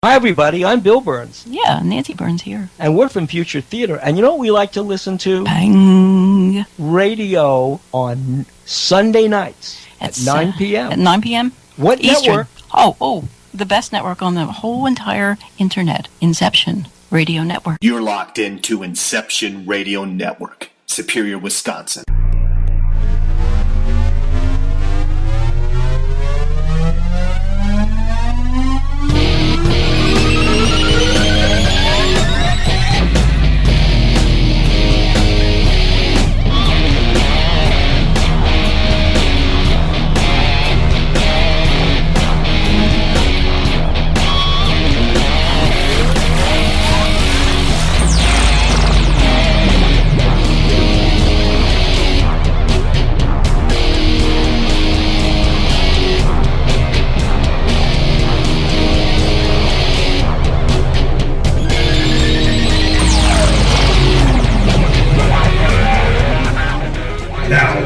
Hi, everybody. I'm Bill Burns. Yeah, Nancy Burns here. And we're from Future Theater. And you know what we like to listen to? Bang. Radio on Sunday nights at 9 p.m. At 9 p.m.? What Eastern. network? The best network on the whole entire internet. Inception Radio Network. You're locked into Inception Radio Network, Superior, Wisconsin.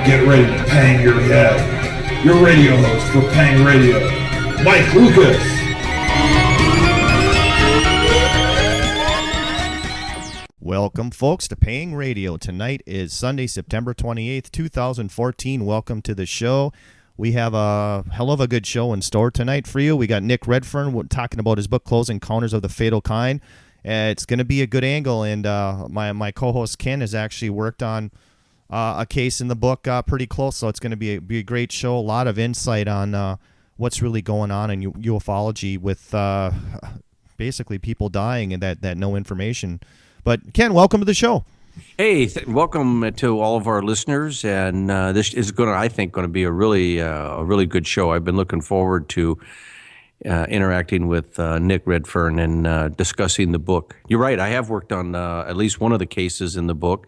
Get ready to pang your head. Your radio host for Pang Radio, Mike Lucas. Welcome, folks, to Pang Radio. Tonight is Sunday, September 28th, 2014. Welcome to the show. We have a hell of a good show in store tonight for you. We got Nick Redfern talking about his book, Close Encounters of the Fatal Kind. It's going to be a good angle, and my co-host Ken has actually worked on a case in the book pretty close, so it's going to be a great show. A lot of insight on what's really going on in ufology with basically people dying and that no information. But Ken, welcome to the show. Hey, welcome to all of our listeners, and this is I think, going to be a really good show. I've been looking forward to interacting with Nick Redfern and discussing the book. You're right, I have worked on at least one of the cases in the book.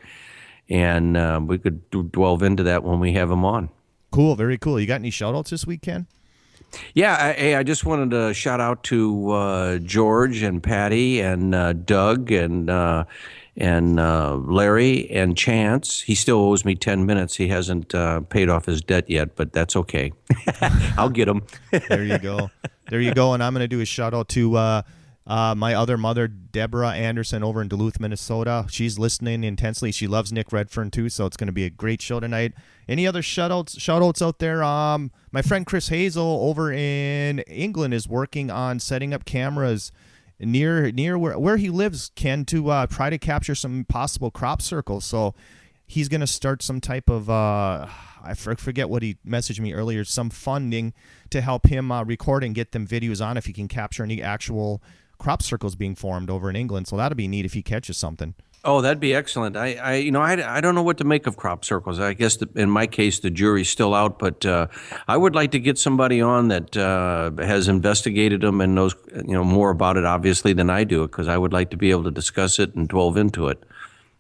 And we could delve into that when we have him on. Cool, very cool. You got any shout-outs this week, Ken? Yeah, I just wanted to shout out to George and Patty and Doug and Larry and Chance. He still owes me 10 minutes. He hasn't paid off his debt yet, but that's okay. I'll get him. There you go. And I'm going to do a shout-out to my other mother, Deborah Anderson, over in Duluth, Minnesota. She's listening intensely. She loves Nick Redfern, too, so it's going to be a great show tonight. Any other shout-outs out there? My friend Chris Hazel over in England is working on setting up cameras near where he lives, Ken, to try to capture some possible crop circles. So he's going to start some type of, I forget what he messaged me earlier, some funding to help him record and get them videos on if he can capture any actual crop circles being formed over in England. So that'll be neat if he catches something. Oh, that'd be excellent. I don't know what to make of crop circles. I guess in my case, the jury's still out, but I would like to get somebody on that has investigated them and knows more about it, obviously, than I do, because I would like to be able to discuss it and delve into it.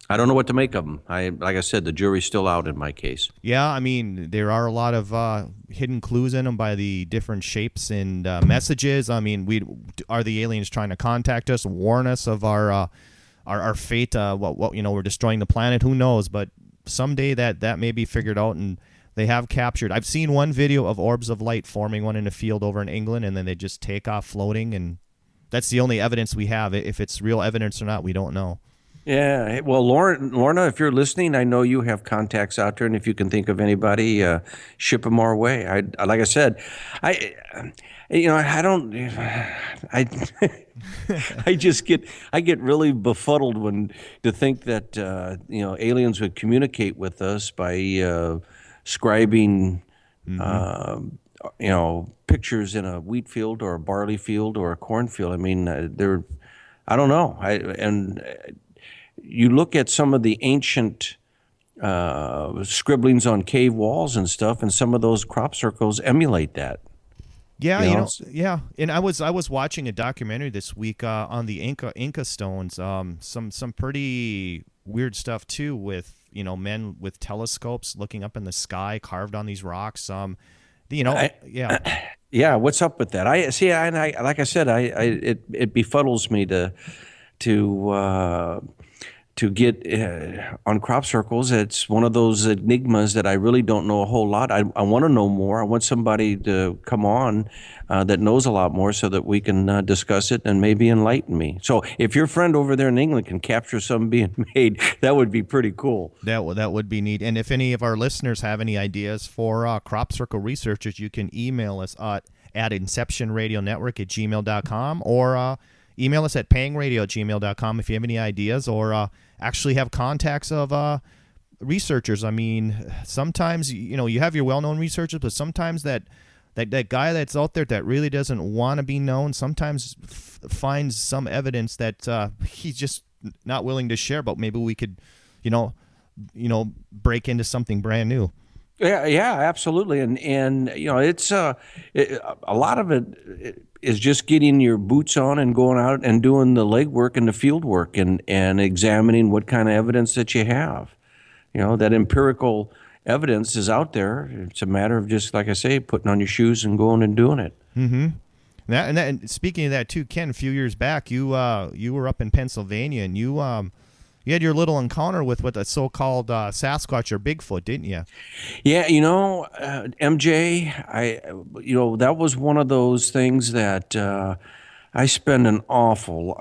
I don't know what to make of them. Like I said, the jury's still out in my case. Yeah, I mean, there are a lot of hidden clues in them by the different shapes and messages. I mean, are the aliens trying to contact us, warn us of our fate? We're destroying the planet. Who knows? But someday that may be figured out, and they have captured. I've seen one video of orbs of light forming one in a field over in England, and then they just take off floating, and that's the only evidence we have. If it's real evidence or not, we don't know. Yeah, well, Lorna, if you're listening, I know you have contacts out there, and if you can think of anybody, ship them our way. Like I said, I get really befuddled to think that aliens would communicate with us by scribing pictures in a wheat field or a barley field or a cornfield. I mean, I don't know. You look at some of the ancient scribblings on cave walls and stuff, and some of those crop circles emulate that. Yeah, yeah. And I was watching a documentary this week on the Inca stones. Some pretty weird stuff too, with men with telescopes looking up in the sky, carved on these rocks. Yeah. What's up with that? I like I said, it befuddles me to to get on crop circles. It's one of those enigmas that I really don't know a whole lot. I want to know more. I want somebody to come on that knows a lot more so that we can discuss it and maybe enlighten me. So if your friend over there in England can capture some being made, that would be pretty cool. That would be neat. And if any of our listeners have any ideas for crop circle researchers, you can email us at inceptionradionetwork@gmail.com or email us at pangradio@gmail.com if you have any ideas or actually have contacts of researchers. I mean, sometimes, you have your well-known researchers, but sometimes that guy that's out there that really doesn't want to be known sometimes finds some evidence that he's just not willing to share, but maybe we could, break into something brand new. Yeah, absolutely. And it's a lot of it is just getting your boots on and going out and doing the legwork and the field work and examining what kind of evidence that you have. That empirical evidence is out there. It's a matter of just, like I say, putting on your shoes and going and doing it. Mm-hmm. And speaking of that too, Ken, a few years back, you were up in Pennsylvania and you had your little encounter with what the so-called Sasquatch or Bigfoot, didn't you? Yeah, MJ, that was one of those things that I spend an awful,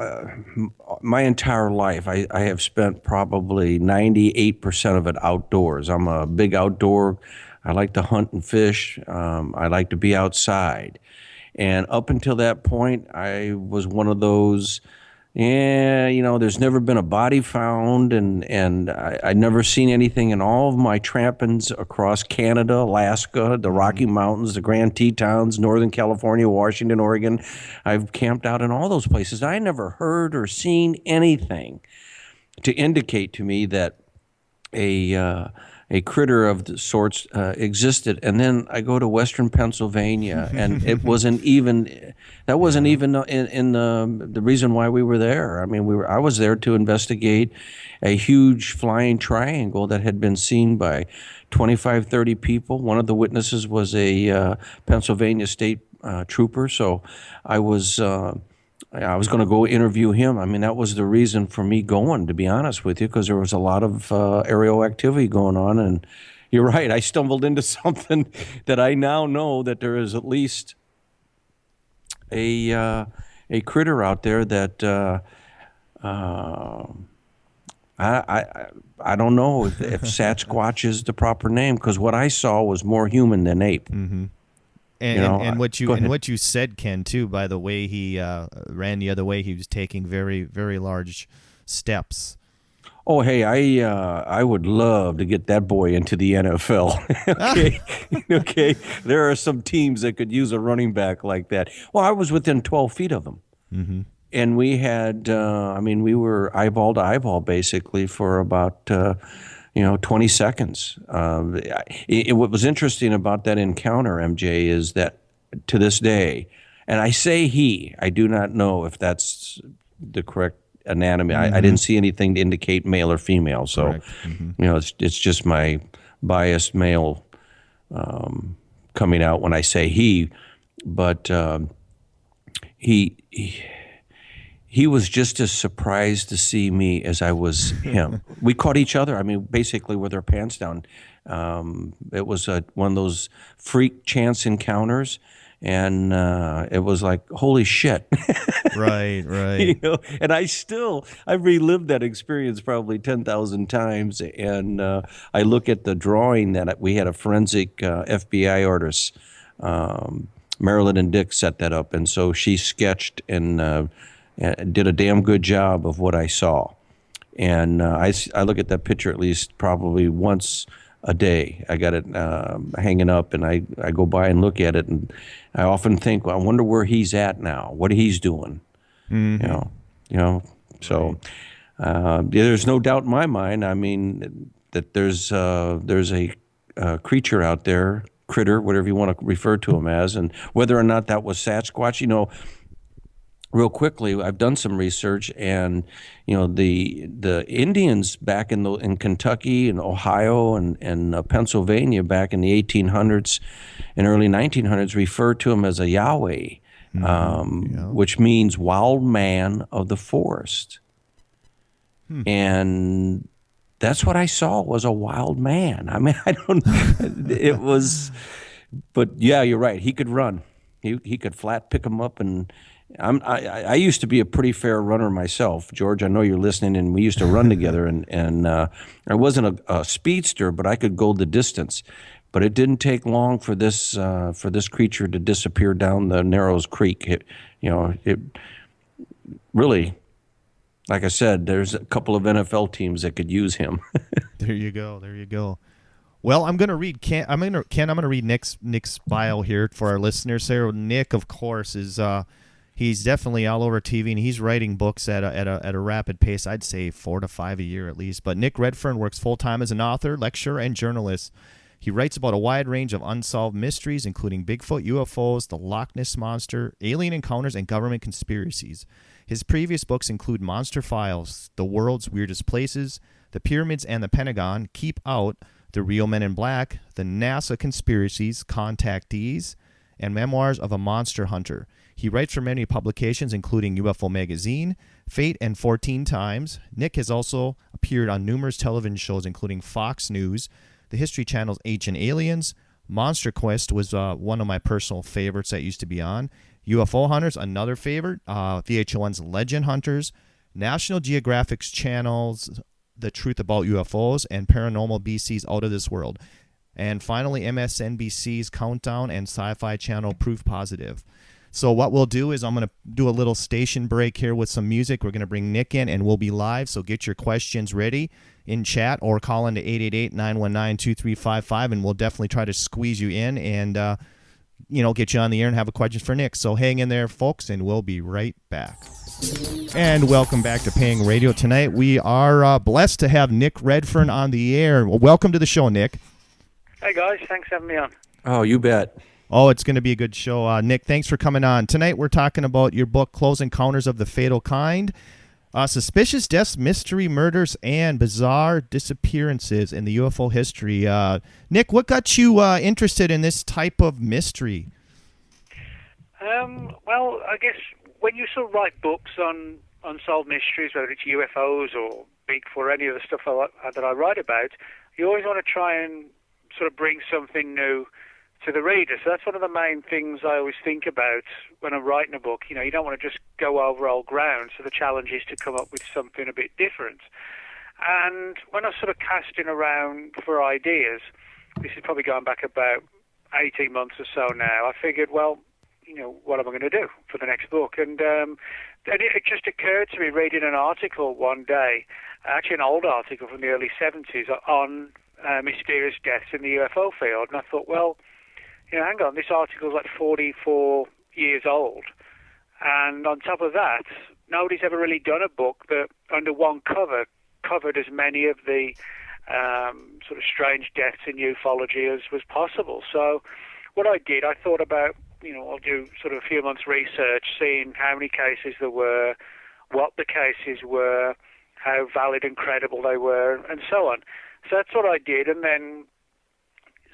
my entire life, I have spent probably 98% of it outdoors. I'm a big outdoor, I like to hunt and fish. I like to be outside. And up until that point, I was one of those, there's never been a body found, and I'd never seen anything in all of my trampings across Canada, Alaska, the Rocky Mountains, the Grand Tetons, Northern California, Washington, Oregon. I've camped out in all those places. I never heard or seen anything to indicate to me that a critter of the sorts existed. And then I go to Western Pennsylvania, and it wasn't even in the reason why we were there. I mean, I was there to investigate a huge flying triangle that had been seen by 25, 30 people. One of the witnesses was a Pennsylvania state trooper, so I was going to go interview him. I mean, that was the reason for me going, to be honest with you, because there was a lot of aerial activity going on. And you're right, I stumbled into something that I now know that there is at least a critter out there that I don't know if Sasquatch is the proper name, because what I saw was more human than ape. Mm-hmm. And what you said, Ken, too, by the way he ran the other way, he was taking very, very large steps. Oh, hey, I would love to get that boy into the NFL. Okay. There are some teams that could use a running back like that. Well, I was within 12 feet of him. Mm-hmm. And we had, we were eyeball to eyeball basically for about 20 seconds. What was interesting about that encounter, MJ, is that to this day, and I say I do not know if that's the correct anatomy. Mm-hmm. I didn't see anything to indicate male or female. So, mm-hmm. It's just my biased male coming out when I say he. But he was just as surprised to see me as I was him. We caught each other, basically with our pants down. It was one of those freak chance encounters, and it was like, holy shit. Right. And I've relived that experience probably 10,000 times, and I look at the drawing that we had a forensic FBI artist, Marilyn and Dick set that up, and so she sketched and did a damn good job of what I saw. And I look at that picture at least probably once a day. I got it hanging up, and I go by and look at it, and I often think, well, I wonder where he's at now, what he's doing. Mm-hmm. So there's no doubt in my mind, that there's a creature out there, critter, whatever you want to refer to him as, and whether or not that was Sasquatch, real quickly, I've done some research, and the Indians back in Kentucky and Ohio and Pennsylvania back in the 1800s and early 1900s referred to him as a Yahweh, which means wild man of the forest. And that's what I saw was a wild man. I mean, I don't. It was, but yeah, you're right. He could run. He could flat pick him up, and I used to be a pretty fair runner myself, George. I know you're listening, and we used to run together. And I wasn't a speedster, but I could go the distance. But it didn't take long for this creature to disappear down the Narrows Creek. It really. Like I said, there's a couple of NFL teams that could use him. There you go. Well, I'm going to read I'm going to read Nick's bio here for our listeners. Here, Nick, of course, is he's definitely all over TV, and he's writing books at a rapid pace. I'd say 4 to 5 a year at least. But Nick Redfern works full time as an author, lecturer, and journalist. He writes about a wide range of unsolved mysteries, including Bigfoot, UFOs, the Loch Ness Monster, alien encounters, and government conspiracies. His previous books include Monster Files, The World's Weirdest Places, The Pyramids and the Pentagon, Keep Out, The Real Men in Black, The NASA Conspiracies, Contactees, and Memoirs of a Monster Hunter. He writes for many publications, including UFO Magazine, Fate, and 14 Times. Nick has also appeared on numerous television shows, including Fox News, the History Channel's Ancient Aliens, Monster Quest was one of my personal favorites that used to be on, UFO Hunters, another favorite, VH1's Legend Hunters, National Geographic's channels The Truth About UFOs, and Paranormal BC's Out of This World. And finally, MSNBC's Countdown and Sci-Fi Channel Proof Positive. So what we'll do is I'm going to do a little station break here with some music. We're going to bring Nick in, and we'll be live, so get your questions ready in chat or call into 888-919-2355, and we'll definitely try to squeeze you in and get you on the air and have a question for Nick. So hang in there, folks, and we'll be right back. And welcome back to Paying Radio. Tonight we are blessed to have Nick Redfern on the air. Well, welcome to the show, Nick. Hey, guys. Thanks for having me on. Oh, you bet. Oh, it's going to be a good show. Nick, thanks for coming on. Tonight we're talking about your book, Close Encounters of the Fatal Kind, Suspicious Deaths, Mystery Murders, and Bizarre Disappearances in the UFO History. Nick, what got you interested in this type of mystery? Well, I guess when you sort of write books on unsolved mysteries, whether it's UFOs or Bigfoot or any of the stuff that I write about, you always want to try and sort of bring something new to the reader. So that's one of the main things I always think about when I'm writing a book. You don't want to just go over old ground, so the challenge is to come up with something a bit different. And when I was sort of casting around for ideas, this is probably going back about 18 months or so now, I figured, well, what am I going to do for the next book? And it just occurred to me reading an article one day, actually an old article from the early 70s on mysterious deaths in the UFO field. And I thought, well, hang on, this article's like 44 years old. And on top of that, nobody's ever really done a book that under one cover covered as many of the sort of strange deaths in ufology as was possible. So what I did, I thought about, I'll do sort of a few months research, seeing how many cases there were, what the cases were, how valid and credible they were, and so on. So that's what I did, and then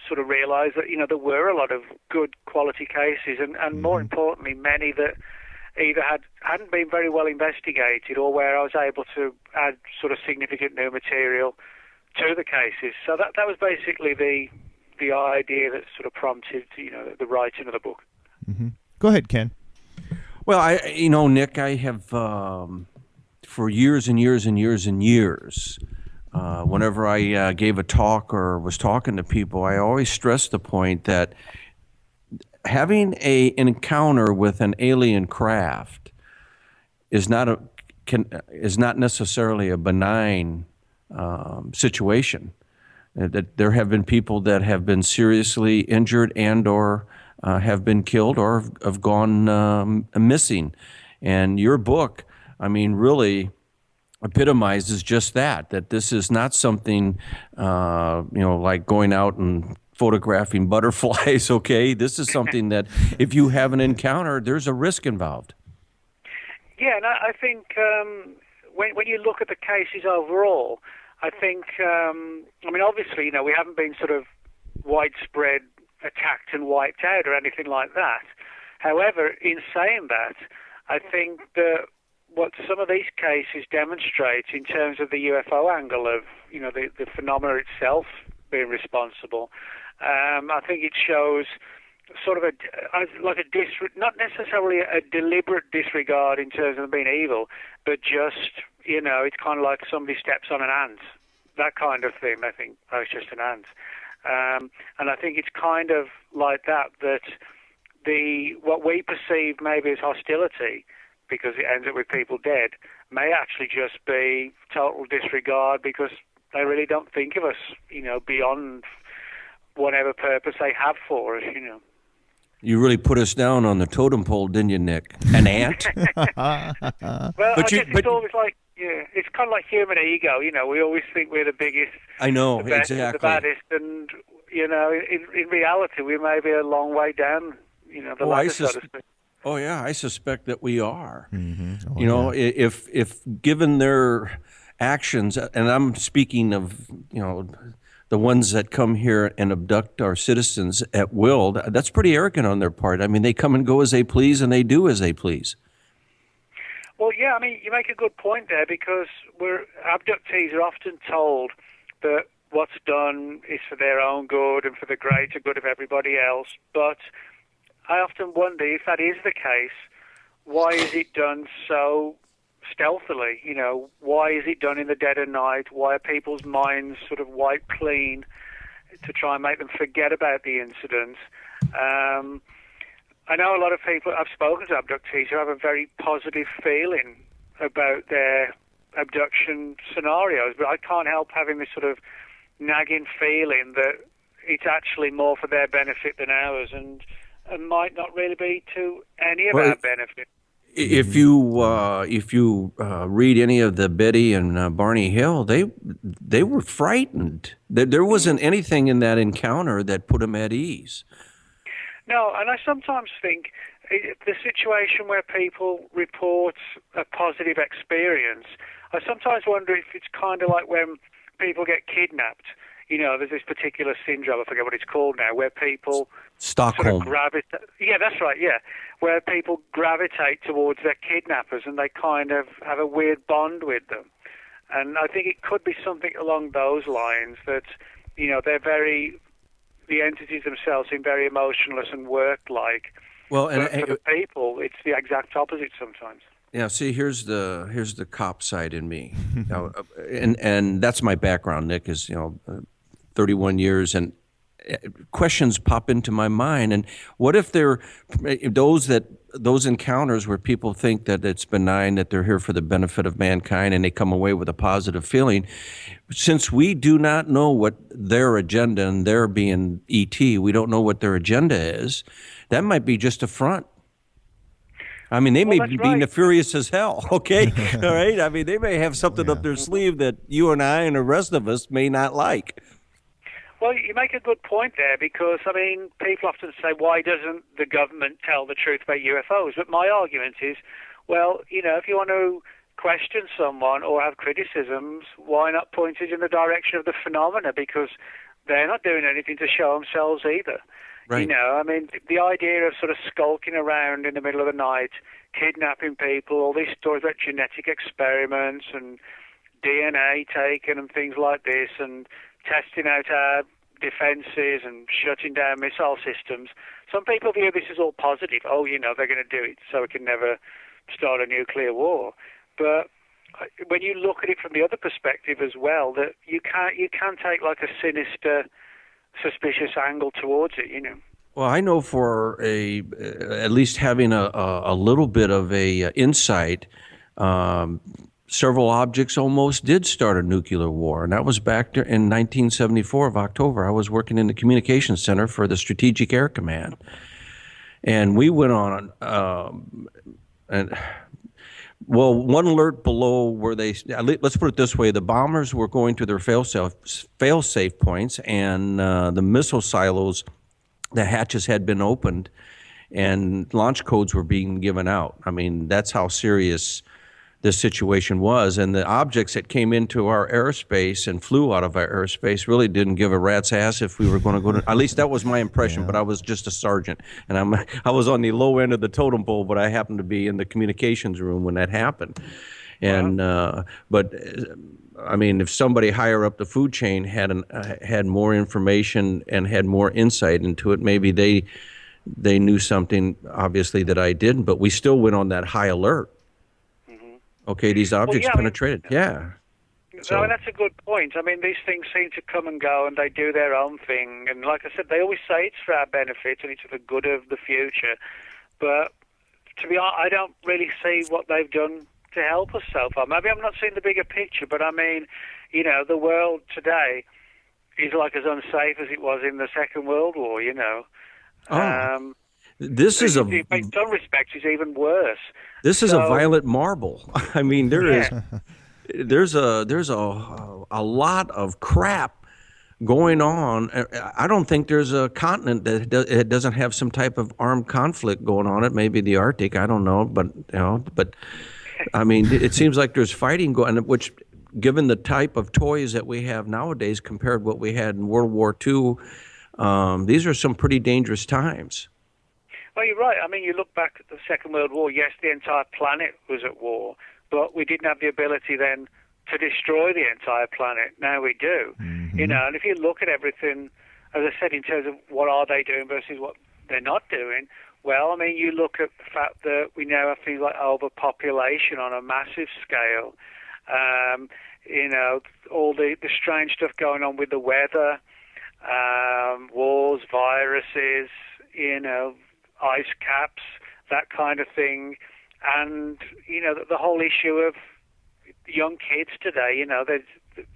sort of realized that, there were a lot of good quality cases, and more importantly, many that either hadn't been very well investigated or where I was able to add sort of significant new material to the cases. So that was basically the idea that sort of prompted, the writing of the book. Mm-hmm. Go ahead, Ken. Well, Nick, I have for years and years and years and years, whenever I gave a talk or was talking to people, I always stressed the point that having an encounter with an alien craft is not necessarily a benign situation. That there have been people that have been seriously injured and or have been killed or have gone missing. And your book, really epitomizes just that this is not something, like going out and photographing butterflies, okay? This is something that if you have an encounter, there's a risk involved. Yeah, and I think when you look at the cases overall, I think, obviously, we haven't been sort of widespread attacked and wiped out or anything like that. However, in saying that, I think that what some of these cases demonstrate in terms of the UFO angle of, the phenomena itself being responsible, I think it shows sort of not necessarily a deliberate disregard in terms of them being evil, but just, it's kind of like somebody steps on an ant, that kind of thing. I think, oh, it's just an ant. And I think it's kind of like that what we perceive maybe as hostility, because it ends up with people dead, may actually just be total disregard because they really don't think of us, beyond whatever purpose they have for us, You really put us down on the totem pole, didn't you, Nick? An ant? Well, it's always like, it's kind of like human ego. We always think we're the biggest, I know, the best, exactly. the baddest, and in reality, we may be a long way down. The ladder, so to speak. Oh yeah, I suspect that we are. Mm-hmm. Oh, If given their actions, and I'm speaking of the ones that come here and abduct our citizens at will, that's pretty arrogant on their part. I mean, they come and go as they please, and they do as they please. Well, yeah, I mean, you make a good point there, because abductees are often told that what's done is for their own good and for the greater good of everybody else. But I often wonder, if that is the case, why is it done so stealthily? Why is it done in the dead of night? Why are people's minds sort of wiped clean to try and make them forget about the incident? I know a lot of people, I've spoken to abductees who have a very positive feeling about their abduction scenarios, but I can't help having this sort of nagging feeling that it's actually more for their benefit than ours, and might not really be to any of our benefit. If you read any of the Betty and Barney Hill, they were frightened. There wasn't anything in that encounter that put them at ease. No, and I sometimes think the situation where people report a positive experience, I sometimes wonder if it's kind of like when people get kidnapped. There's this particular syndrome, I forget what it's called now, where people Stockholm. sort of gravitate. Yeah, that's right, yeah. Where people gravitate towards their kidnappers and they kind of have a weird bond with them. And I think it could be something along those lines that, the entities themselves seem very emotionless and work-like. Well, and but for the people, it's the exact opposite sometimes. Yeah, see, here's the cop side in me, and that's my background. Nick is 31 years, and questions pop into my mind. And what if those encounters where people think that it's benign, that they're here for the benefit of mankind, and they come away with a positive feeling? Since we do not know what their agenda, and they're being ET, we don't know what their agenda is. That might be just a front. I mean, they may be nefarious as hell, okay? All right? I mean, they may have something up their sleeve that you and I and the rest of us may not like. Well, you make a good point there, because, I mean, people often say, why doesn't the government tell the truth about UFOs? But my argument is, well, if you want to question someone or have criticisms, why not point it in the direction of the phenomena? Because they're not doing anything to show themselves either. Right. I mean, the idea of sort of skulking around in the middle of the night, kidnapping people, all these stories about genetic experiments and DNA taken and things like this, and testing out our defenses and shutting down missile systems. Some people view this as all positive. Oh, they're going to do it so we can never start a nuclear war. But when you look at it from the other perspective as well, that you can take like a sinister, suspicious angle towards it, Well, I know for at least having a little bit of a insight, several objects almost did start a nuclear war, and that was back in 1974 of October. I was working in the communications center for the Strategic Air Command, and we went on one alert below where let's put it this way, the bombers were going to their fail-safe points, and the missile silos, the hatches had been opened, and launch codes were being given out. I mean, that's how serious this situation was, and the objects that came into our airspace and flew out of our airspace really didn't give a rat's ass if we were going to go to. At least that was my impression. But I was just a sergeant, and I was on the low end of the totem pole, but I happened to be in the communications room when that happened. And but I mean, if somebody higher up the food chain had more information and had more insight into it, maybe they knew something obviously that I didn't. But we still went on that high alert. Okay, these objects penetrated. So that's a good point. I mean, these things seem to come and go, and they do their own thing. And like I said, they always say it's for our benefit and it's for the good of the future. But to be honest, I don't really see what they've done to help us so far. Maybe I'm not seeing the bigger picture, but I mean, you know, the world today is like as unsafe as it was in the Second World War. You know. This is in some respects, it's even worse. This is a violent marble. I mean, there's a lot of crap going on. I don't think there's a continent that doesn't have some type of armed conflict going on. It may be the Arctic. I don't know, but I mean, it seems like there's fighting going. Which, given the type of toys that we have nowadays compared to what we had in World War II, these are some pretty dangerous times. Well, you're right. I mean, you look back at the Second World War, yes, the entire planet was at war, but we didn't have the ability then to destroy the entire planet. Now we do. You know, and if you look at everything, as I said, in terms of what are they doing versus what they're not doing, well, I mean, you look at the fact that we now have things like overpopulation on a massive scale, you know, all the strange stuff going on with the weather, wars, viruses, you know, ice caps, that kind of thing. And, you know, the whole issue of young kids today, you know,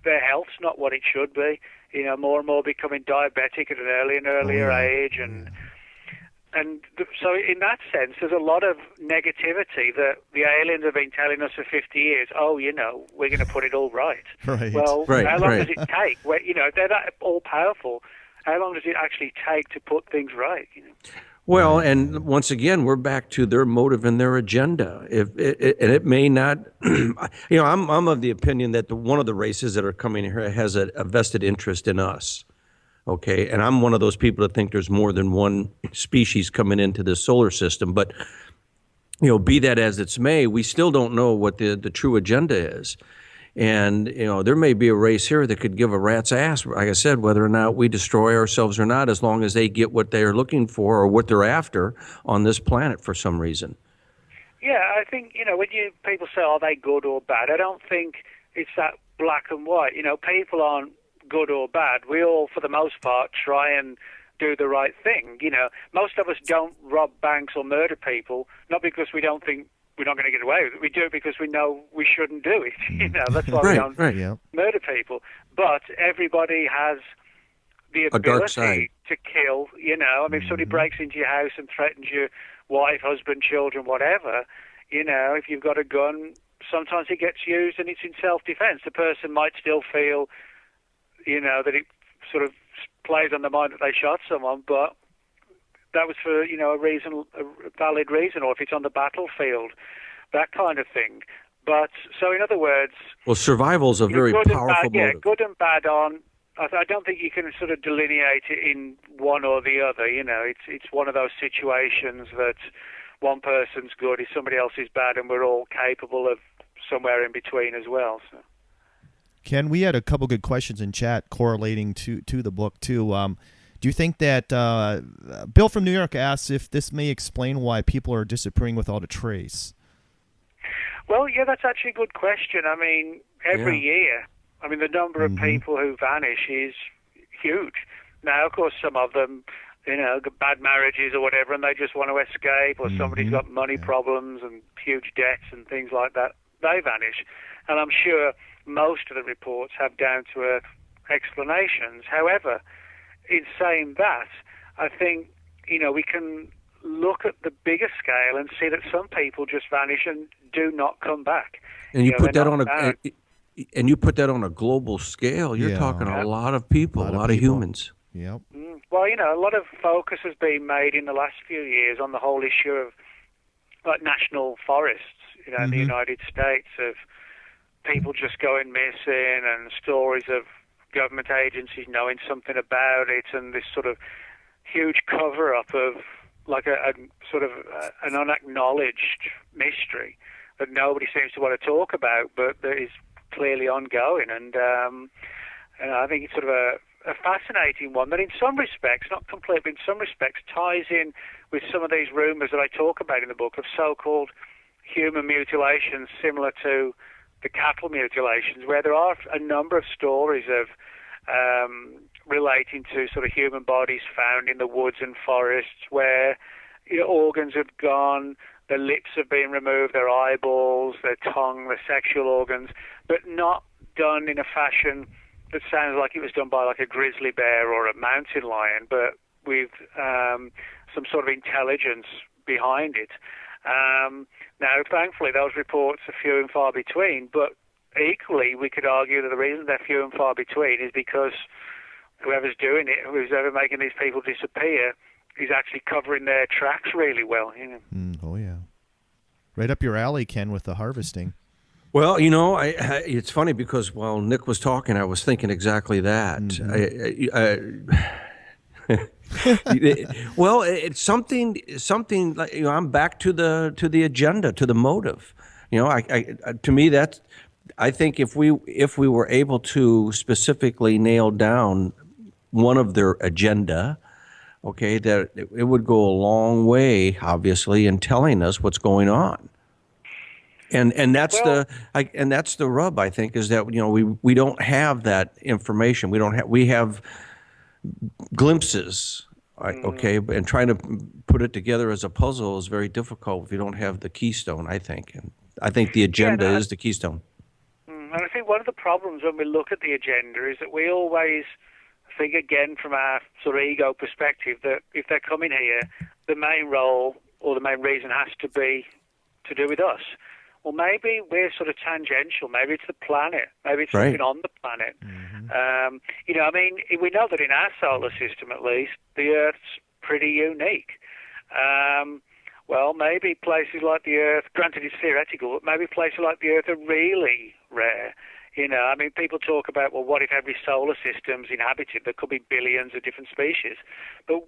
their health's not what it should be. You know, more and more becoming diabetic at an earlier and earlier age. So in that sense, there's a lot of negativity that the aliens have been telling us for 50 years. Oh, you know, we're going to put it all right. Well, how long does it take? Well, you know, if they're that all-powerful, how long does it actually take to put things right? You know? Well, and once again, we're back to their motive and their agenda. And it may not, you know, I'm of the opinion that one of the races that are coming here has a vested interest in us. Okay, and I'm one of those people that think there's more than one species coming into the solar system. But, you know, be that as it may, we still don't know what the true agenda is. And, you know, there may be a race here that could give a rat's ass, like I said, whether or not we destroy ourselves or not, as long as they get what they are looking for or what they're after on this planet for some reason. Yeah, I think, you know, when people say, are they good or bad, I don't think it's that black and white. You know, people aren't good or bad. We all, for the most part, try and do the right thing. You know, most of us don't rob banks or murder people, not because we don't think we're not going to get away with it. We do it because we know we shouldn't do it. You know, that's why we don't murder people. But everybody has the ability to kill. You know, I mean, if somebody breaks into your house and threatens your wife, husband, children, whatever, you know, if you've got a gun, sometimes it gets used and it's in self-defense. The person might still feel, you know, that it sort of plays on the mind that they shot someone, but that was for, you know, a valid reason, or if it's on the battlefield, that kind of thing. But, so in other words... Well, survival's a very powerful motive. Yeah, good and bad on... I don't think you can sort of delineate it in one or the other, you know. It's one of those situations that one person's good if somebody else is bad, and we're all capable of somewhere in between as well, so... Ken, we had a couple good questions in chat correlating to the book, too. Do you think that Bill from New York asks if this may explain why people are disappearing without a trace? Well, yeah, that's actually a good question. I mean, every year, I mean, the number of people who vanish is huge. Now, of course, some of them, you know, got bad marriages or whatever, and they just want to escape, or somebody's got money problems and huge debts and things like that. They vanish. And I'm sure most of the reports have down-to-earth explanations. However, in saying that, I think, you know, we can look at the bigger scale and see that some people just vanish and do not come back. And you put that on a global scale. You're talking a lot of people, a lot of humans. Yep. Well, you know, a lot of focus has been made in the last few years on the whole issue of like national forests, in the United States of people just going missing and stories of government agencies knowing something about it, and this sort of huge cover-up of like a sort of an unacknowledged mystery that nobody seems to want to talk about, but that is clearly ongoing. And I think it's sort of a fascinating one that in some respects, not completely, but in some respects ties in with some of these rumours that I talk about in the book of so-called human mutilations similar to the cattle mutilations, where there are a number of stories of relating to sort of human bodies found in the woods and forests where organs have gone, their lips have been removed, their eyeballs, their tongue, their sexual organs, but not done in a fashion that sounds like it was done by like a grizzly bear or a mountain lion, but with some sort of intelligence behind it. Now, thankfully, those reports are few and far between, but equally, we could argue that the reason they're few and far between is because whoever's doing it, who's ever making these people disappear, is actually covering their tracks really well. Oh, yeah. Right up your alley, Ken, with the harvesting. Well, it's funny because while Nick was talking, I was thinking exactly that. Well, it's something like, I'm back to the agenda, to the motive. To me, that's, I think if we were able to specifically nail down one of their agenda, okay, that it would go a long way, obviously, in telling us what's going on. And that's the rub, I think, is that we don't have that information. We have glimpses, okay, and trying to put it together as a puzzle is very difficult if you don't have the keystone, I think. And I think the agenda is the keystone. And I think one of the problems when we look at the agenda is that we always think, again, from our sort of ego perspective, that if they're coming here, the main role or the main reason has to be to do with us. Well, maybe we're sort of tangential. Maybe it's the planet. Maybe it's something on the planet. We know that in our solar system, at least, the Earth's pretty unique. Well, maybe places like the Earth, granted it's theoretical, but maybe places like the Earth are really rare. People talk about, well, what if every solar system's inhabited? There could be billions of different species. But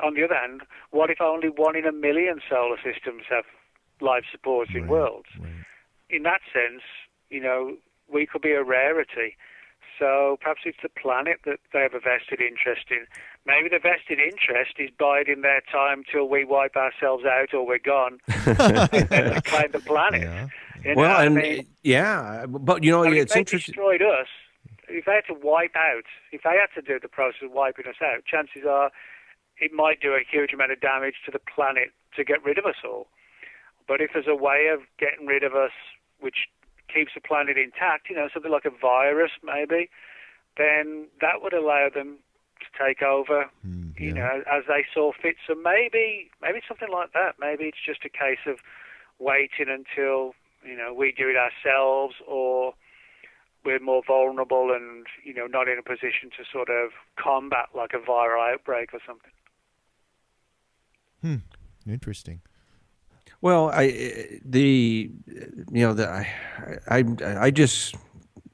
on the other hand, what if only 1 in a million solar systems have life-supporting worlds? Right. In that sense, we could be a rarity. So perhaps it's the planet that they have a vested interest in. Maybe the vested interest is biding their time till we wipe ourselves out or we're gone and then claim the planet. Yeah. But if it's they interesting. Destroyed us, if they had to wipe out, if they had to do the process of wiping us out, chances are it might do a huge amount of damage to the planet to get rid of us all. But if there's a way of getting rid of us which keeps the planet intact, something like a virus maybe, then that would allow them to take over, as they saw fit. So maybe something like that. Maybe it's just a case of waiting until, we do it ourselves, or we're more vulnerable and, not in a position to sort of combat like a viral outbreak or something. Interesting. Well, I just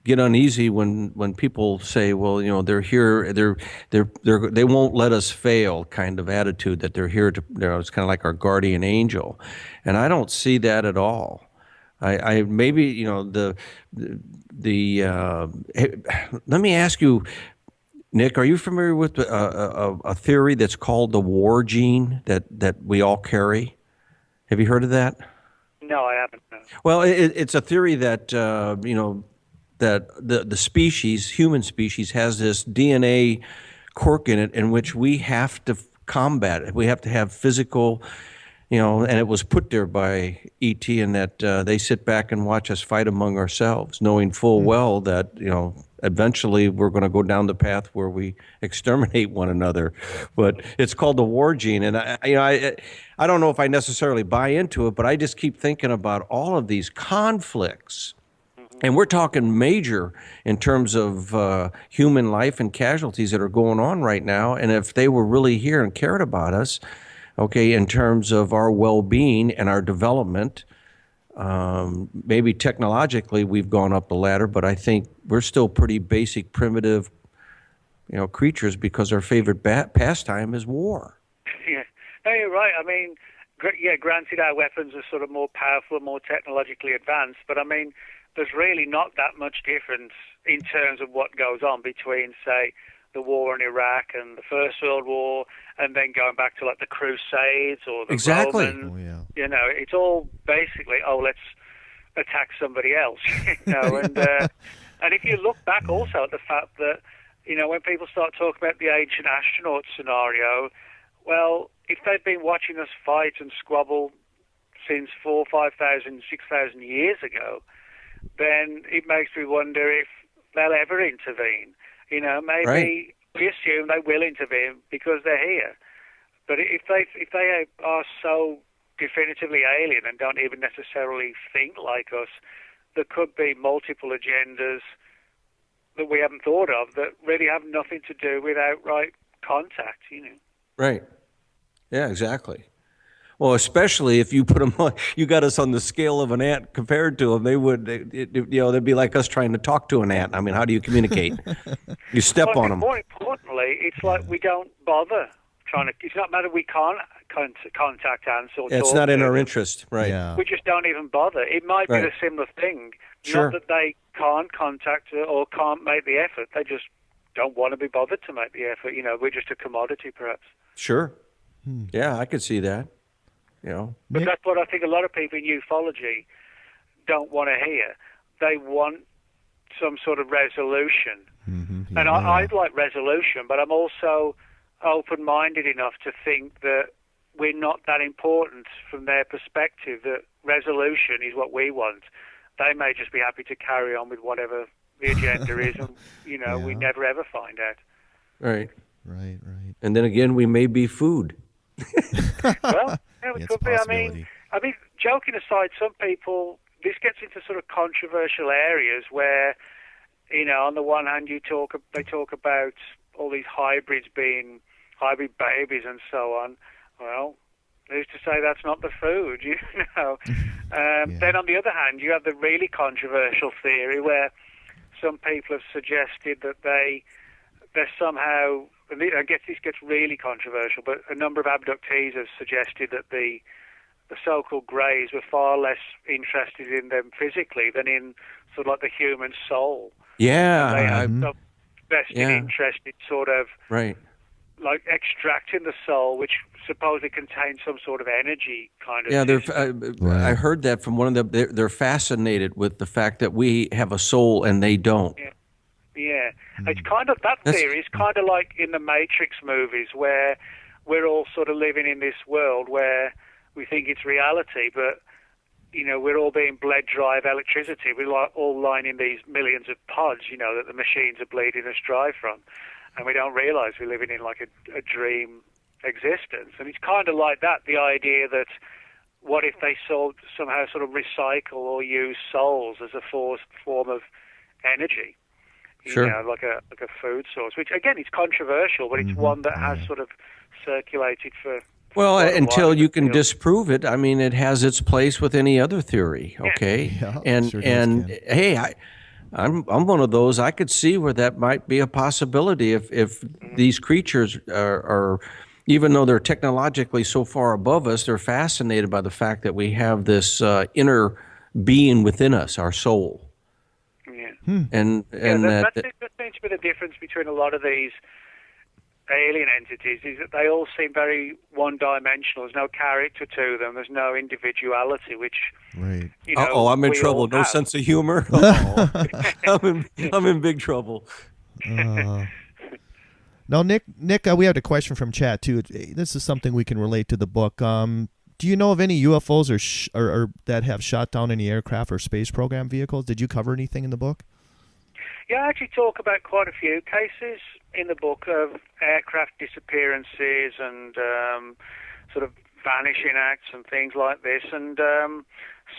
get uneasy when people say, well, they're here, they won't let us fail kind of attitude, that they're here to, it's kind of like our guardian angel, and I don't see that at all. Let me ask you, Nick, are you familiar with a theory that's called the war gene that we all carry? Have you heard of that? No, I haven't. No. Well, it's a theory that that the species, human species, has this DNA quirk in it in which we have to combat it. We have to have physical, and it was put there by E.T. in that they sit back and watch us fight among ourselves, knowing full well that eventually we're going to go down the path where we exterminate one another. But it's called the war gene, and I don't know if I necessarily buy into it, but I just keep thinking about all of these conflicts. And we're talking major in terms of human life and casualties that are going on right now. And if they were really here and cared about us, okay, in terms of our well-being and our development, Maybe technologically we've gone up the ladder, but I think we're still pretty basic, primitive, creatures because our favorite pastime is war. Yeah, no, you're right. I mean, granted, our weapons are sort of more powerful, more technologically advanced, but I mean, there's really not that much difference in terms of what goes on between, say, the war in Iraq and the First World War, and then going back to like the Crusades or the Exactly. Romans. Oh, yeah. It's all basically, let's attack somebody else. And if you look back also at the fact that, when people start talking about the ancient astronaut scenario, well, if they've been watching us fight and squabble since 4,000, 5,000, 6,000 years ago, then it makes me wonder if they'll ever intervene. Maybe Right. we assume they will intervene because they're here. But if they are so definitively alien and don't even necessarily think like us, there could be multiple agendas that we haven't thought of that really have nothing to do with outright contact, Right. Yeah, exactly. Well, especially if you put them on, you got us on the scale of an ant compared to them, they'd be like us trying to talk to an ant. I mean, how do you communicate? You step on them. More importantly, it's like we don't bother trying to. It's not matter we can't contact ants or It's talk not in to our them. interest, right? Yeah. We just don't even bother. It might be Right. a similar thing. Sure. Not that they can't contact or can't make the effort. They just don't want to be bothered to make the effort. We're just a commodity, perhaps. Sure. Yeah, I could see that. But that's what I think a lot of people in ufology don't want to hear. They want some sort of resolution. Mm-hmm. And I'd like resolution, but I'm also open-minded enough to think that we're not that important from their perspective, that resolution is what we want. They may just be happy to carry on with whatever the agenda is, and, we never ever find out. Right. Right. And then again, we may be food. Well, it It's a could be. possibility. I mean, joking aside, some people, this gets into sort of controversial areas where, on the one hand, they talk about all these hybrids being hybrid babies and so on. Well, who's to say that's not the food, Then on the other hand, you have the really controversial theory where some people have suggested that they're somehow, I guess this gets really controversial, but a number of abductees have suggested that the so-called greys were far less interested in them physically than in sort of like the human soul. Yeah. They have some vested interest in sort of Right. like extracting the soul, which supposedly contains some sort of energy kind of. Yeah, I heard that from one of them. They're fascinated with the fact that we have a soul and they don't. Yeah, it's kind of that theory is kind of like in the Matrix movies, where we're all sort of living in this world where we think it's reality, but we're all being bled dry of electricity. We're all lying in these millions of pods, that the machines are bleeding us dry from, and we don't realize we're living in like a dream existence. And it's kind of like that, the idea that what if they somehow sort of recycle or use souls as a form of energy? Sure. Like a food source, which again is controversial, but it's one that has sort of circulated for. Well, quite a until while. you can disprove it, I mean, it has its place with any other theory. Okay, Yeah, and sure does, Ken. hey, I'm one of those. I could see where that might be a possibility if these creatures are, even though they're technologically so far above us, they're fascinated by the fact that we have this inner being within us, our soul. Yeah. And that seems to be the difference between a lot of these alien entities, is that they all seem very one-dimensional. There's no character to them. There's no individuality, which Right. I'm in we trouble. all No have. sense of humor. Uh-oh. I'm in big trouble. Now, Nick, we had a question from chat too. This is something we can relate to the book. Do you know of any UFOs or that have shot down any aircraft or space program vehicles? Did you cover anything in the book? Yeah, I actually talk about quite a few cases in the book of aircraft disappearances and sort of vanishing acts and things like this. And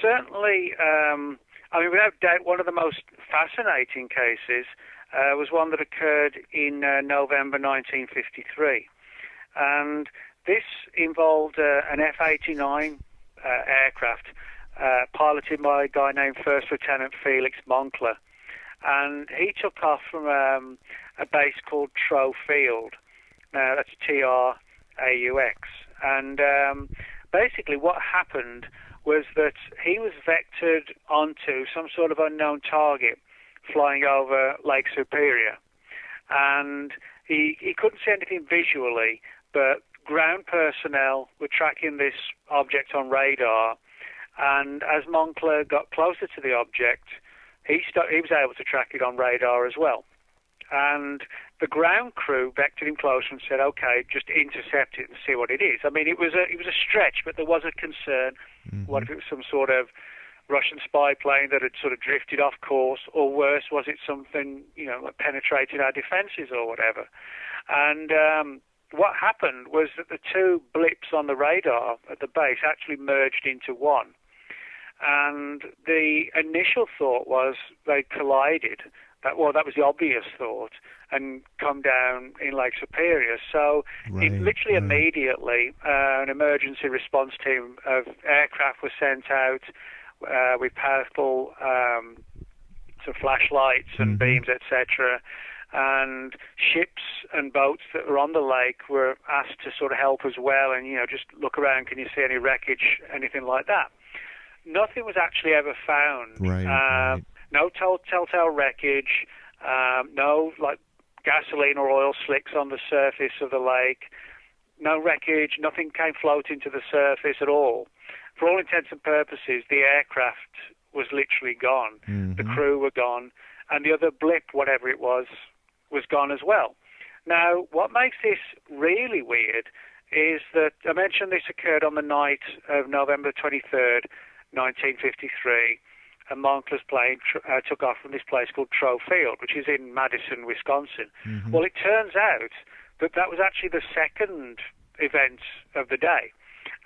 certainly, without doubt, one of the most fascinating cases was one that occurred in November 1953. And this involved an F-89 aircraft piloted by a guy named First Lieutenant Felix Moncler. And he took off from a base called Trow Field. Now, that's Traux. And basically what happened was that he was vectored onto some sort of unknown target flying over Lake Superior. And he couldn't see anything visually, but ground personnel were tracking this object on radar. And as Moncler got closer to the object, he was able to track it on radar as well. And the ground crew vectored him closer and said, "Okay, just intercept it and see what it is." I mean, it was a stretch, but there was a concern. Mm-hmm. What if it was some sort of Russian spy plane that had sort of drifted off course, or worse, was it something, like penetrated our defences or whatever? And what happened was that the two blips on the radar at the base actually merged into one. And the initial thought was they collided. That was the obvious thought, and come down in Lake Superior. So literally immediately, an emergency response team of aircraft was sent out with powerful sort of flashlights and beams, etc. And ships and boats that were on the lake were asked to sort of help as well, and just look around. Can you see any wreckage, anything like that? Nothing was actually ever found. No telltale wreckage, no gasoline or oil slicks on the surface of the lake, no wreckage, nothing came floating to the surface at all. For all intents and purposes, the aircraft was literally gone. Mm-hmm. The crew were gone, and the other blip, whatever it was gone as well. Now, what makes this really weird is that I mentioned this occurred on the night of November 23rd, 1953, and Moncler's plane took off from this place called Trow Field, which is in Madison, Wisconsin. Mm-hmm. Well, it turns out that was actually the second event of the day.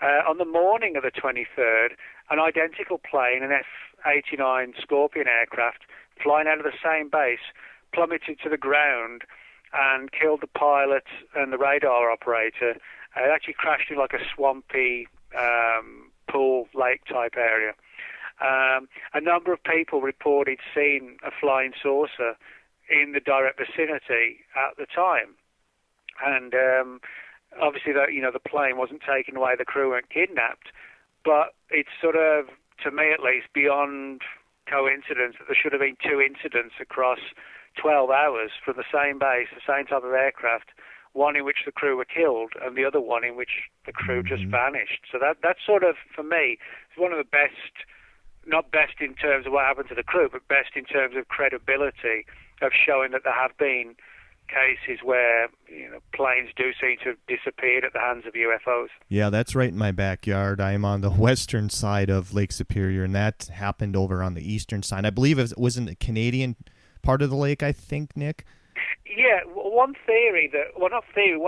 On the morning of the 23rd, an identical plane, an F-89 Scorpion aircraft, flying out of the same base, plummeted to the ground and killed the pilot and the radar operator. It actually crashed in like a swampy pool lake type area. A number of people reported seeing a flying saucer in the direct vicinity at the time, and obviously the plane wasn't taken away, the crew weren't kidnapped, but it's sort of, to me at least, beyond coincidence that there should have been two incidents across 12 hours from the same base, the same type of aircraft, one in which the crew were killed and the other one in which the crew just vanished. So that's sort of, for me, is one of the best, not best in terms of what happened to the crew, but best in terms of credibility of showing that there have been cases where planes do seem to have disappeared at the hands of UFOs. Yeah, that's right in my backyard. I'm on the western side of Lake Superior, and that happened over on the eastern side. I believe it was in the Canadian part of the lake, I think, Nick? Yeah, one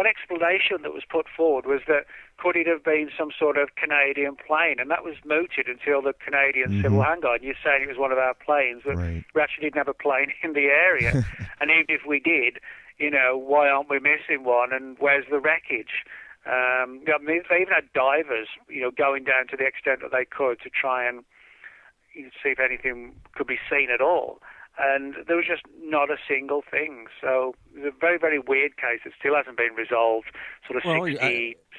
explanation that was put forward was that could it have been some sort of Canadian plane, and that was mooted until the Canadian civil hang on. You're saying it was one of our planes, but we actually didn't have a plane in the area. And even if we did, why aren't we missing one, and where's the wreckage? I mean, they even had divers, going down to the extent that they could to try and see if anything could be seen at all. And there was just not a single thing. So it was a very, very weird case that still hasn't been resolved, sort of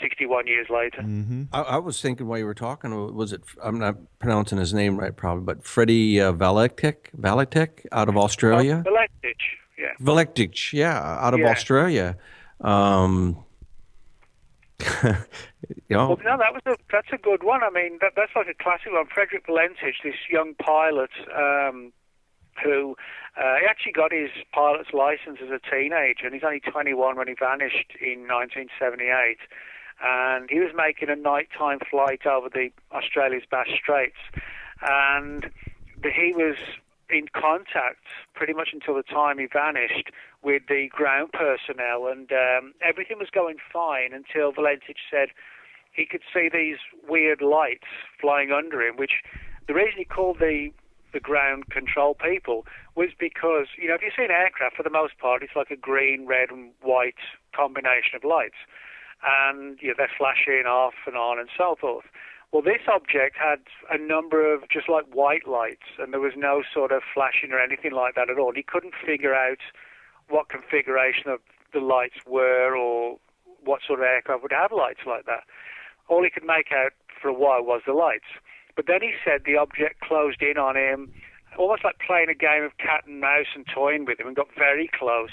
61 years later. Mm-hmm. I was thinking while you were talking, was it, I'm not pronouncing his name right probably, but Freddie Valetic out of Australia? Valetic, out of Australia. Well, no, that's a good one. I mean, that's like a classic one. Frederick Valentich, this young pilot, who he actually got his pilot's license as a teenager, and he's only 21 when he vanished in 1978. And he was making a nighttime flight over the Australia's Bass Straits, and he was in contact pretty much until the time he vanished with the ground personnel, and everything was going fine until Valentich said he could see these weird lights flying under him, which the reason he called the ground control people was because, if you see an aircraft, for the most part, it's like a green, red, and white combination of lights. And they're flashing off and on and so forth. Well, this object had a number of just like white lights, and there was no sort of flashing or anything like that at all. He couldn't figure out what configuration of the lights were or what sort of aircraft would have lights like that. All he could make out for a while was the lights. But then he said the object closed in on him, almost like playing a game of cat and mouse and toying with him, and got very close.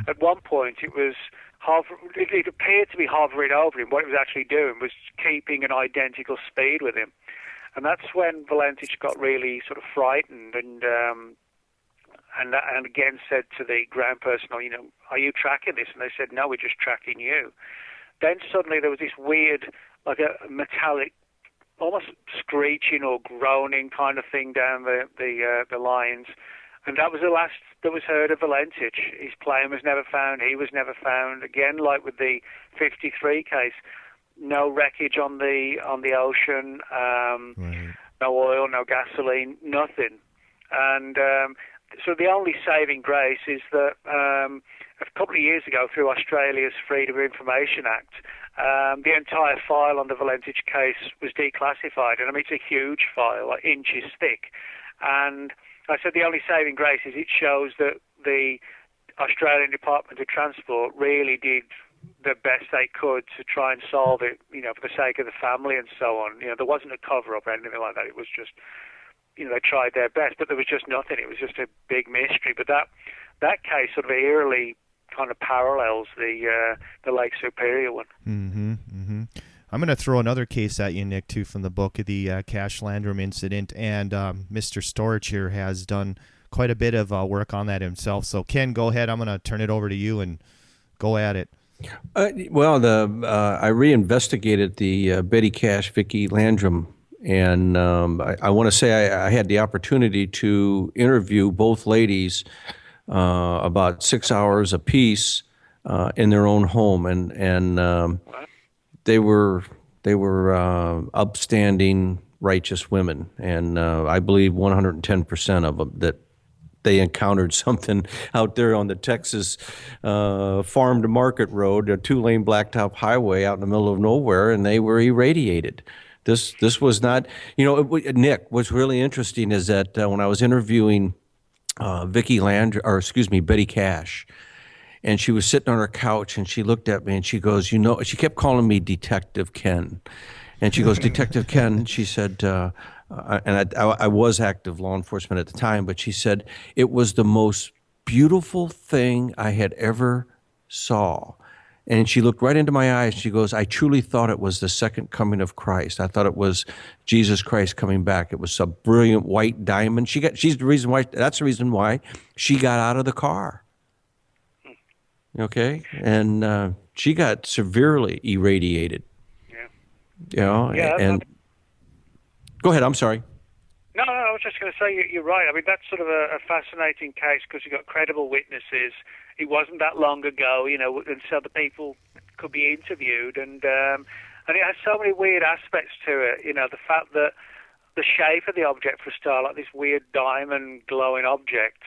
At one point, it appeared to be hovering over him. What it was actually doing was keeping an identical speed with him. And that's when Valentich got really sort of frightened and again said to the ground personnel, are you tracking this? And they said, no, we're just tracking you. Then suddenly there was this weird, like a metallic, almost screeching or groaning kind of thing down the lines. And that was the last that was heard of Valentich. His plane was never found. He was never found. Again, like with the 53 case, no wreckage on the ocean, Right. no oil, no gasoline, nothing. And so the only saving grace is that a couple of years ago, through Australia's Freedom of Information Act, the entire file on the Valentich case was declassified. And I mean, it's a huge file, like inches thick. And I said the only saving grace is it shows that the Australian Department of Transport really did the best they could to try and solve it, for the sake of the family and so on. There wasn't a cover-up or anything like that. It was just, they tried their best, but there was just nothing. It was just a big mystery. But that case sort of eerily kind of parallels the Lake Superior one. Mm-hmm. Mm-hmm. I'm going to throw another case at you, Nick, too, from the book of the Cash Landrum incident. And Mr. Storch here has done quite a bit of work on that himself. So, Ken, go ahead. I'm going to turn it over to you and go at it. I reinvestigated the Betty Cash, Vicky Landrum, and I want to say I had the opportunity to interview both ladies about 6 hours apiece in their own home, and they were upstanding, righteous women, and I believe 110% of them that they encountered something out there on the Texas farm to market road, a 2-lane blacktop highway out in the middle of nowhere, and they were irradiated. This was not, Nick, what's really interesting is that when I was interviewing Betty Cash, and she was sitting on her couch and she looked at me and she goes, she kept calling me Detective Ken. And she goes, Detective Ken, she said, and I was active law enforcement at the time, but she said, it was the most beautiful thing I had ever saw. And she looked right into my eyes. She goes, I truly thought it was the second coming of Christ. I thought it was Jesus Christ coming back. It was a brilliant white diamond. That's the reason why she got out of the car. Okay? And she got severely irradiated. Yeah. Go ahead, I'm sorry. No, I was just going to say you're right. I mean, that's sort of a fascinating case because you've got credible witnesses. It wasn't that long ago, and so the people could be interviewed, and it has so many weird aspects to it. The fact that the shape of the object, for a start, like this weird diamond glowing object,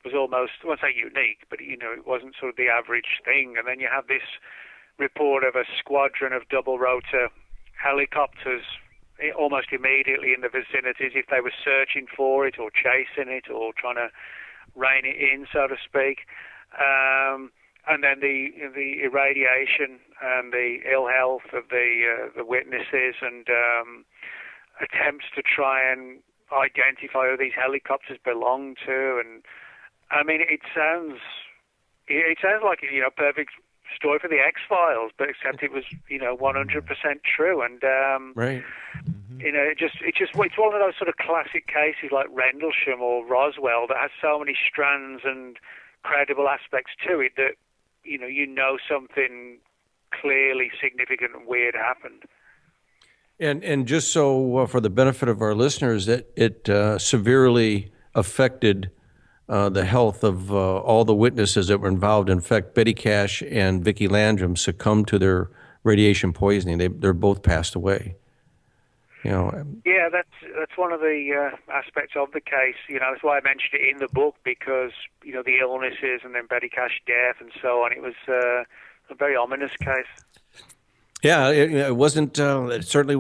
was almost, I won't say unique, but it wasn't sort of the average thing. And then you have this report of a squadron of double rotor helicopters almost immediately in the vicinities, if they were searching for it or chasing it or trying to rein it in, so to speak. And then the irradiation and the ill health of the witnesses and attempts to try and identify who these helicopters belong to. And I mean, it sounds like a perfect story for the X-Files, but except it was 100% true. And right. It's one of those sort of classic cases like Rendlesham or Roswell that has so many strands and credible aspects to it that something clearly significant and weird happened. And just so for the benefit of our listeners, it severely affected the health of all the witnesses that were involved. In fact, Betty Cash and Vicky Landrum succumbed to their radiation poisoning. They're both passed away. Yeah, that's one of the aspects of the case. That's why I mentioned it in the book, because the illnesses and then Betty Cash death and so on. It was a very ominous case. Yeah, it wasn't certainly.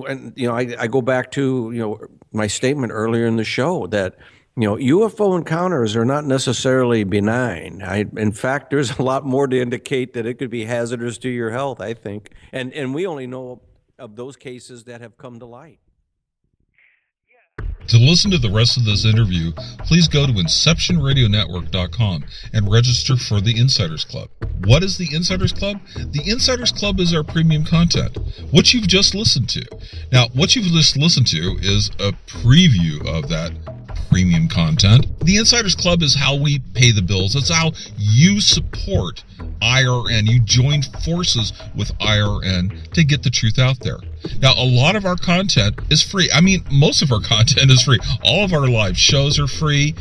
I go back to my statement earlier in the show that UFO encounters are not necessarily benign. In fact, there's a lot more to indicate that it could be hazardous to your health, I think, and we only know of those cases that have come to light. To listen to the rest of this interview, please go to InceptionRadioNetwork.com and register for the Insiders Club. What is the Insiders Club? The Insiders Club is our premium content, what you've just listened to. Now, what you've just listened to is a preview of that premium content. The Insiders Club is how we pay the bills. It's how you support IRN. You join forces with IRN to get the truth out there. Now, a lot of our content is free. I mean, most of our content is free. All of our live shows are free.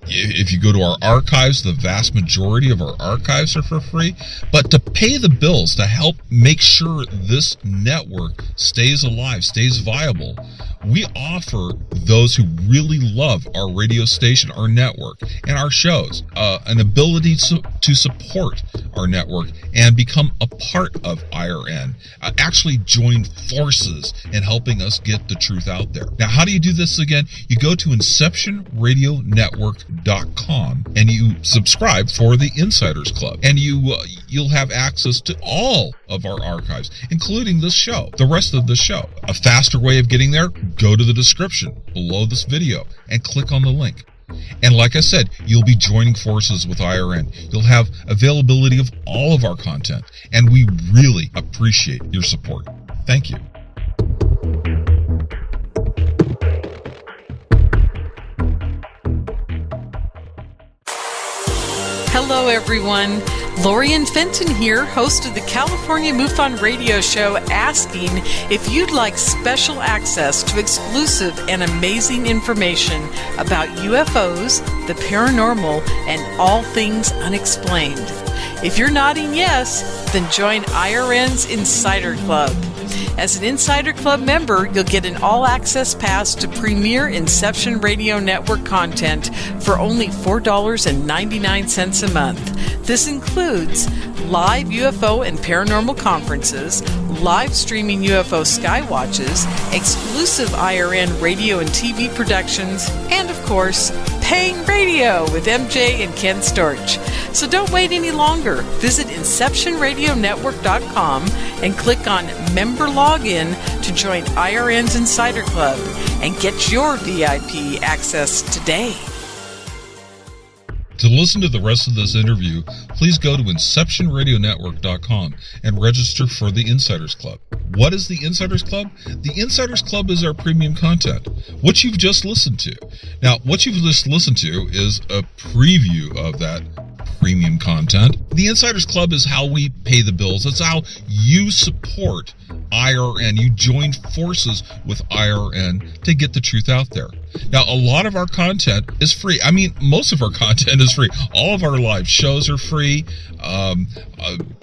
If you go to our archives, the vast majority of our archives are for free. But to pay the bills, to help make sure this network stays alive, stays viable, we offer those who really love our radio station, our network, and our shows an ability to support our network and become a part of IRN. Actually join forces in helping us get the truth out there. Now, how do you do this again? You go to InceptionRadioNetwork.com and you subscribe for the Insiders Club, and you'll have access to all of our archives, including this show, the rest of the show. A faster way of getting there, go to the description below this video and click on the link. And like I said, you'll be joining forces with IRN. You'll have availability of all of our content, and we really appreciate your support. Thank you. Hello, everyone. Lorian Fenton here, host of the California MUFON radio show, asking if you'd like special access to exclusive and amazing information about UFOs, the paranormal, and all things unexplained. If you're nodding yes, then join IRN's Insider Club. As an Insider Club member, you'll get an all-access pass to premier Inception Radio Network content for only $4.99 a month. This includes live UFO and paranormal conferences, live streaming UFO skywatches, exclusive IRN radio and TV productions, and of course, paying radio with MJ and Ken Storch. So don't wait any longer. Visit InceptionRadioNetwork.com and click on Member Login to join IRN's Insider Club and get your VIP access today. To listen to the rest of this interview, please go to InceptionRadioNetwork.com and register for the Insiders Club. What is the Insiders Club? The Insiders Club is our premium content, what you've just listened to. Now, what you've just listened to is a preview of that premium content. The Insiders Club is how we pay the bills. It's how you support IRN. You join forces with IRN to get the truth out there. Now, a lot of our content is free. I mean, most of our content is free. All of our live shows are free.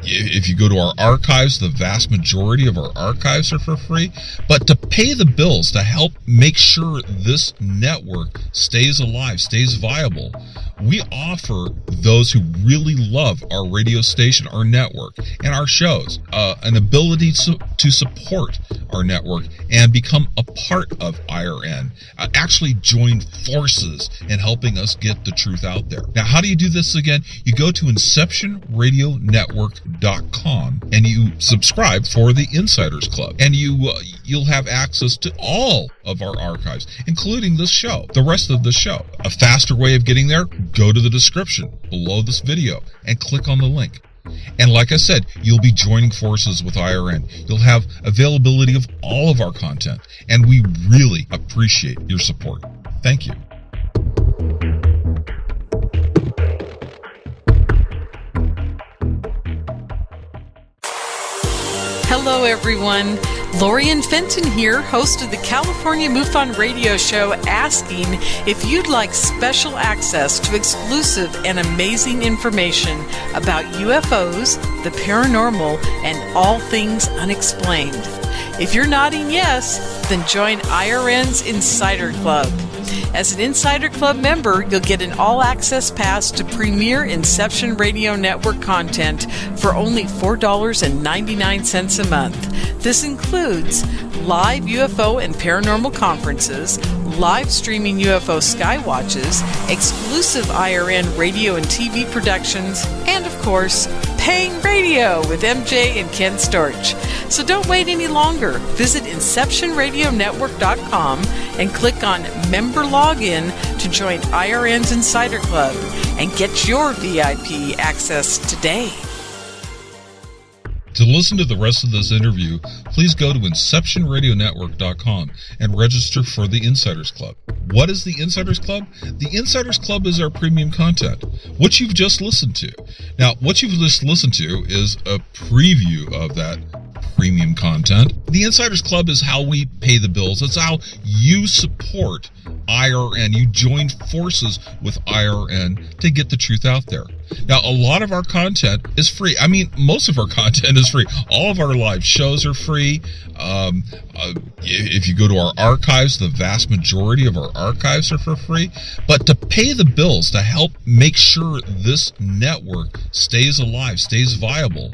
If you go to our archives, the vast majority of our archives are for free. But to pay the bills, to help make sure this network stays alive, stays viable, we offer those who really love our radio station, our network, and our shows an ability to support our network and become a part of IRN. Actually join forces in helping us get the truth out there. Now, how do you do this again? You go to InceptionRadioNetwork.com and you subscribe for the Insiders Club, and you'll have access to all of our archives, including this show, the rest of the show. A faster way of getting there, go to the description below this video and click on the link. And like I said, you'll be joining forces with IRN. You'll have availability of all of our content, and we really appreciate your support. Thank you. Hello, everyone. Lorian Fenton here, host of the California MUFON radio show, asking if you'd like special access to exclusive and amazing information about UFOs, the paranormal, and all things unexplained. If you're nodding yes, then join IRN's Insider Club. As an Insider Club member, you'll get an all-access pass to premier Inception Radio Network content for only $4.99 a month. This includes live UFO and paranormal conferences, live streaming UFO skywatches, exclusive IRN radio and TV productions, and of course, paying radio with MJ and Ken Storch. So don't wait any longer. Visit InceptionRadioNetwork.com and click on Member Login to join IRN's Insider Club and get your VIP access today. To listen to the rest of this interview, please go to InceptionRadioNetwork.com and register for the Insiders Club. What is the Insiders Club? The Insiders Club is our premium content, what you've just listened to. Now, what you've just listened to is a preview of that premium content. The Insiders Club is how we pay the bills. It's how you support IRN. You join forces with IRN to get the truth out there. Now, a lot of our content is free. I mean, most of our content is free. All of our live shows are free. If you go to our archives, the vast majority of our archives are for free. But to pay the bills, to help make sure this network stays alive, stays viable,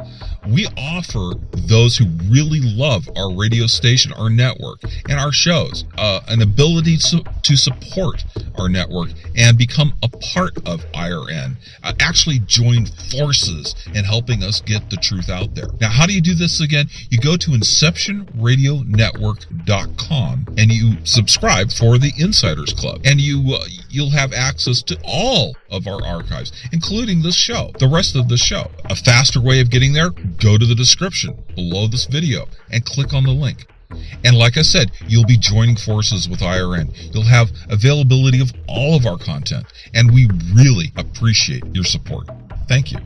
we offer those who really love our radio station, our network, and our shows an ability to support our network and become a part of IRN. Actually join forces in helping us get the truth out there. Now, how do you do this again? You go to InceptionRadioNetwork.com and you subscribe for the Insiders Club, and you'll have access to all of our archives, including this show, the rest of the show. A faster way of getting there, go to the description below this video and click on the link. And like I said, you'll be joining forces with IRN. You'll have availability of all of our content, and we really appreciate your support. Thank you.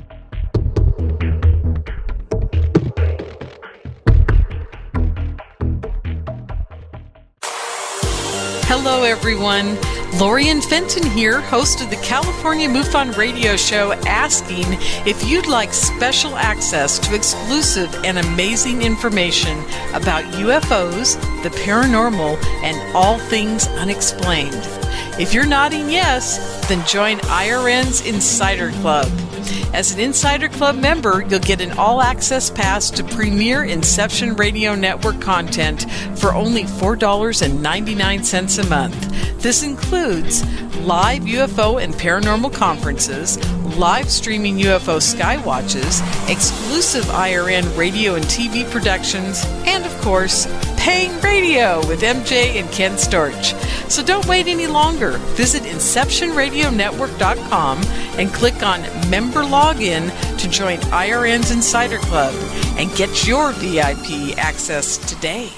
Hello, everyone. Lorian Fenton here, host of the California MUFON radio show, asking if you'd like special access to exclusive and amazing information about UFOs, the paranormal, and all things unexplained. If you're nodding yes, then join IRN's Insider Club. As an Insider Club member, you'll get an all-access pass to premier Inception Radio Network content for only $4.99 a month. This includes live UFO and paranormal conferences, live streaming UFO skywatches, exclusive IRN radio and TV productions, and of course, paying radio with MJ and Ken Storch. So don't wait any longer. Visit InceptionRadioNetwork.com and click on Member Login to join IRN's Insider Club and get your VIP access today.